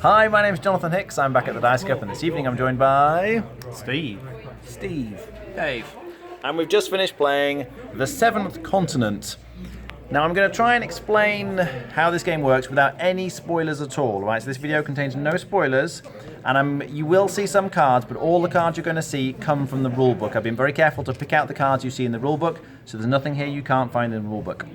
Hi, my name's Jonathan Hicks. I'm back at the Dice Cup, and this evening I'm joined by Steve. Dave. And we've just finished playing The Seventh Continent. Now I'm going to try and explain how this game works without any spoilers at all. Right, so this video contains no spoilers, and you will see some cards, but all the cards you're going to see come from the rulebook. I've been very careful to pick out the cards you see in the rulebook, so there's nothing here you can't find in the rulebook.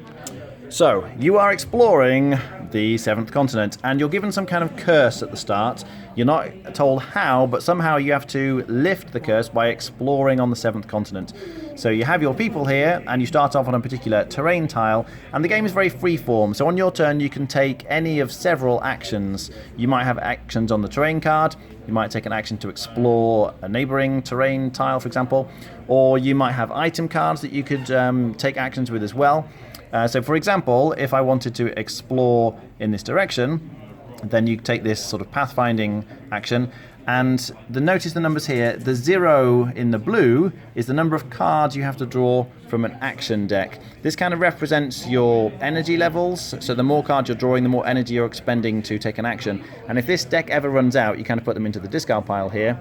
So, you are exploring the Seventh Continent, and you're given some kind of curse at the start. You're not told how, but somehow you have to lift the curse by exploring on the Seventh Continent. So you have your people here, and you start off on a particular terrain tile, and the game is very freeform. So on your turn, you can take any of several actions. You might have actions on the terrain card, you might take an action to explore a neighbouring terrain tile, for example, or you might have item cards that you could take actions with as well. So for example, if I wanted to explore in this direction, then you take this sort of pathfinding action, and notice the numbers here. The 0 in the blue is the number of cards you have to draw from an action deck. This kind of represents your energy levels, so the more cards you're drawing, the more energy you're expending to take an action. And if this deck ever runs out, you kind of put them into the discard pile here.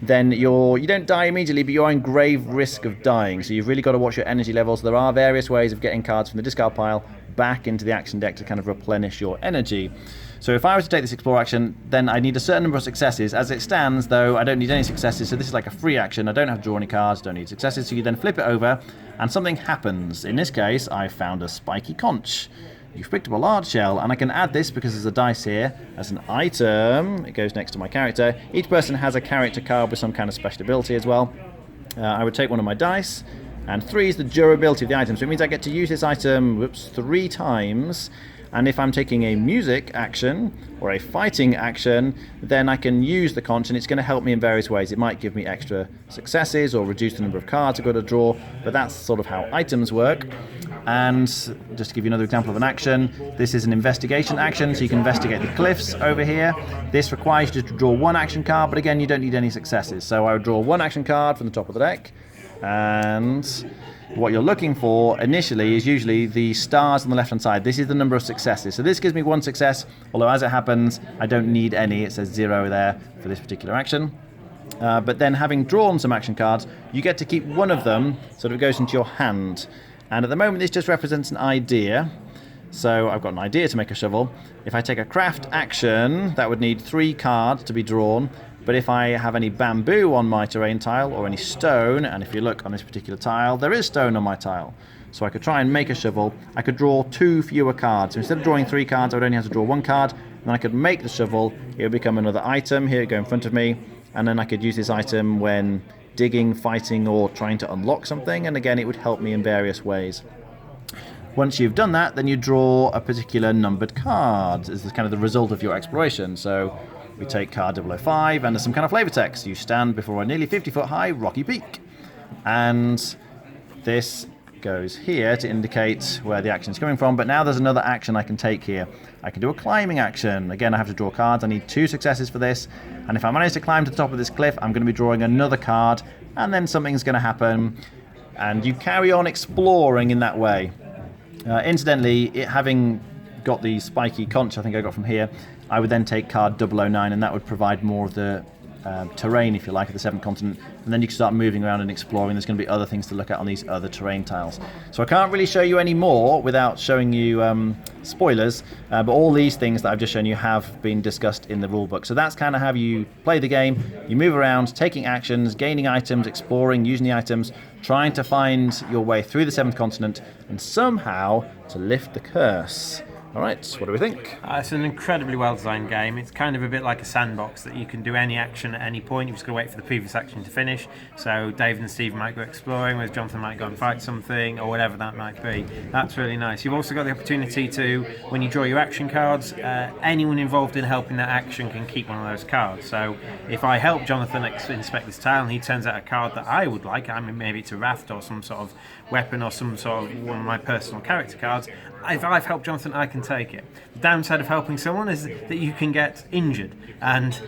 Then you don't die immediately, but you're in grave risk of dying. So you've really got to watch your energy levels. There are various ways of getting cards from the discard pile back into the action deck to kind of replenish your energy. So if I was to take this explore action, then I need a certain number of successes. As it stands, though, I don't need any successes, so this is like a free action. I don't have to draw any cards, don't need successes, so you then flip it over, and something happens. In this case, I found a spiky conch. You've picked up a large shell, and I can add this because there's a dice here as an item. It goes next to my character. Each person has a character card with some kind of special ability as well. I would take one of my dice, and 3 is the durability of the item. So it means I get to use this item 3 times. And if I'm taking a music action or a fighting action, then I can use the conch, and it's going to help me in various ways. It might give me extra successes or reduce the number of cards I've got to draw, but that's sort of how items work. And just to give you another example of an action, this is an investigation action, so you can investigate the cliffs over here. This requires you to draw 1 action card, but again, you don't need any successes. So I would draw 1 action card from the top of the deck, and what you're looking for initially is usually the stars on the left hand side. This is the number of successes. So this gives me 1 success, although as it happens, I don't need any. It says 0 there for this particular action. But then having drawn some action cards, you get to keep one of them, so that it goes into your hand. And at the moment, this just represents an idea. So I've got an idea to make a shovel. If I take a craft action, that would need 3 cards to be drawn. But if I have any bamboo on my terrain tile or any stone, and if you look on this particular tile, there is stone on my tile. So I could try and make a shovel. I could draw 2 fewer cards. So instead of drawing 3 cards, I would only have to draw 1 card. And then I could make the shovel. It would become another item. Here it go in front of me. And then I could use this item when digging, fighting, or trying to unlock something. And again, it would help me in various ways. Once you've done that, then you draw a particular numbered card. This is kind of the result of your exploration. So we take card 005, and there's some kind of flavor text. You stand before a nearly 50-foot high rocky peak. And this goes here to indicate where the action is coming from, but now there's another action I can take here. I can do a climbing action. Again, I have to draw cards. I need 2 successes for this, and if I manage to climb to the top of this cliff, I'm going to be drawing another card, and then something's going to happen, and you carry on exploring in that way. Incidentally, it having got the spiky conch I think I got from here, I would then take card 009, and that would provide more of the terrain, if you like, of the Seventh Continent, and then you can start moving around and exploring. There's going to be other things to look at on these other terrain tiles. So I can't really show you any more without showing you spoilers, but all these things that I've just shown you have been discussed in the rulebook. So that's kind of how you play the game. You move around, taking actions, gaining items, exploring, using the items, trying to find your way through the Seventh Continent, and somehow to lift the curse. All right, what do we think? It's an incredibly well-designed game. It's kind of a bit like a sandbox that you can do any action at any point. You've just got to wait for the previous action to finish. So Dave and Steve might go exploring, whereas Jonathan might go and fight something, or whatever that might be. That's really nice. You've also got the opportunity to, when you draw your action cards, anyone involved in helping that action can keep one of those cards. So if I help Jonathan inspect this tile and he turns out a card that I would like, I mean, maybe it's a raft or some sort of weapon or some sort of one of my personal character cards, if I've helped Jonathan, I can take it. The downside of helping someone is that you can get injured. And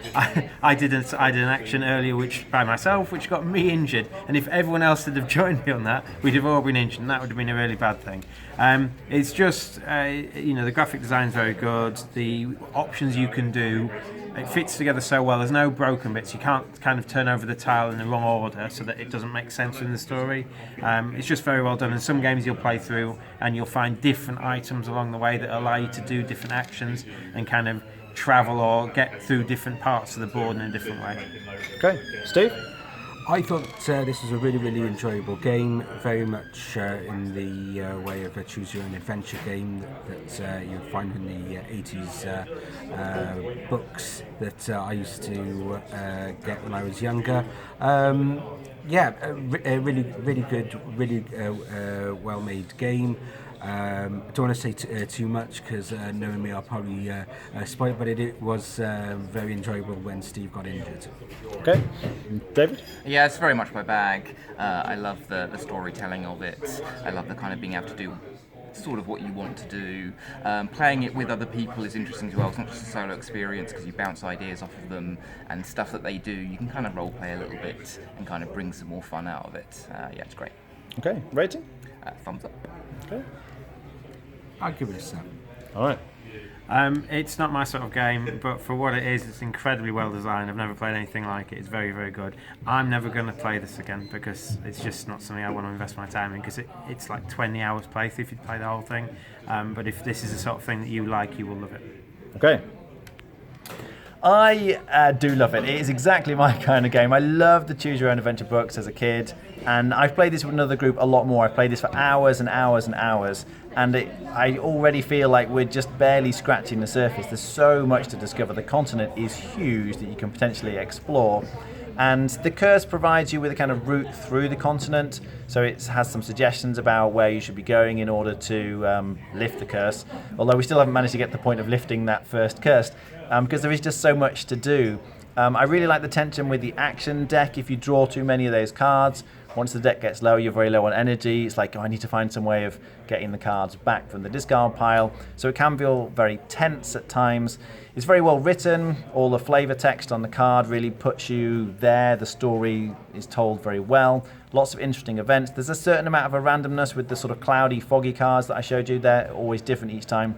I did an action earlier by myself, which got me injured. And if everyone else had have joined me on that, we'd have all been injured, and that would have been a really bad thing. It's just, the graphic design's very good. The options you can do, it fits together so well. There's no broken bits. You can't kind of turn over the tile in the wrong order so that it doesn't make sense in the story. It's just very well done. In some games you'll play through and you'll find different items along the way that allow you to do different actions and kind of travel or get through different parts of the board in a different way. Okay, Steve? I thought this was a really, really enjoyable game, very much in the way of a choose-your-own-adventure game that you'd find in the 80s books that I used to get when I was younger. Really, really good, really well-made game. I don't want to say too much because knowing me I'll probably spoil it, but it was very enjoyable when Steve got injured. Okay, David? Yeah, it's very much my bag. I love the storytelling of it. I love the kind of being able to do sort of what you want to do. Playing it with other people is interesting as well. It's not just a solo experience because you bounce ideas off of them and stuff that they do. You can kind of role play a little bit and kind of bring some more fun out of it. It's great. Okay, rating? Thumbs up. Okay. I'll give it a 7. All right. It's not my sort of game, but for what it is, it's incredibly well designed. I've never played anything like it. It's very, very good. I'm never going to play this again because it's just not something I want to invest my time in, because it's like 20 hours playthrough if you play the whole thing. But if this is the sort of thing that you like, you will love it. Okay. I do love it. It is exactly my kind of game. I loved the Choose Your Own Adventure books as a kid, and I've played this with another group a lot more. I've played this for hours and hours and hours, and I already feel like we're just barely scratching the surface. There's so much to discover. The continent is huge that you can potentially explore, and the curse provides you with a kind of route through the continent, so it has some suggestions about where you should be going in order to lift the curse, although we still haven't managed to get to the point of lifting that first curse. Because there is just so much to do. I really like the tension with the action deck. If you draw too many of those cards, once the deck gets low, you're very low on energy. It's like, I need to find some way of getting the cards back from the discard pile. So it can feel very tense at times. It's very well written. All the flavor text on the card really puts you there. The story is told very well. Lots of interesting events. There's a certain amount of a randomness with the sort of cloudy, foggy cards that I showed you. They're always different each time.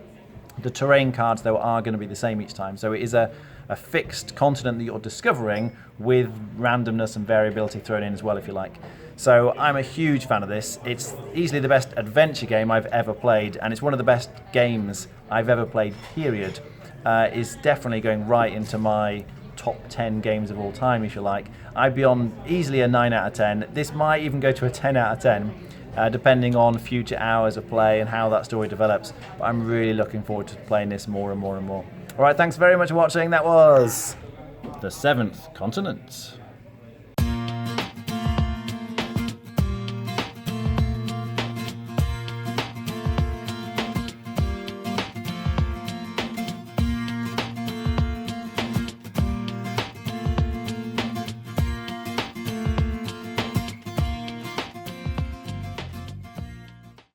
The terrain cards, though, are going to be the same each time. So it is a fixed continent that you're discovering with randomness and variability thrown in as well, if you like. So I'm a huge fan of this. It's easily the best adventure game I've ever played, and it's one of the best games I've ever played, period. Is definitely going right into my top 10 games of all time, if you like. I'd be on easily a 9 out of 10. This might even go to a 10 out of 10. Depending on future hours of play and how that story develops. But I'm really looking forward to playing this more and more and more. All right, thanks very much for watching. That was The Seventh Continent.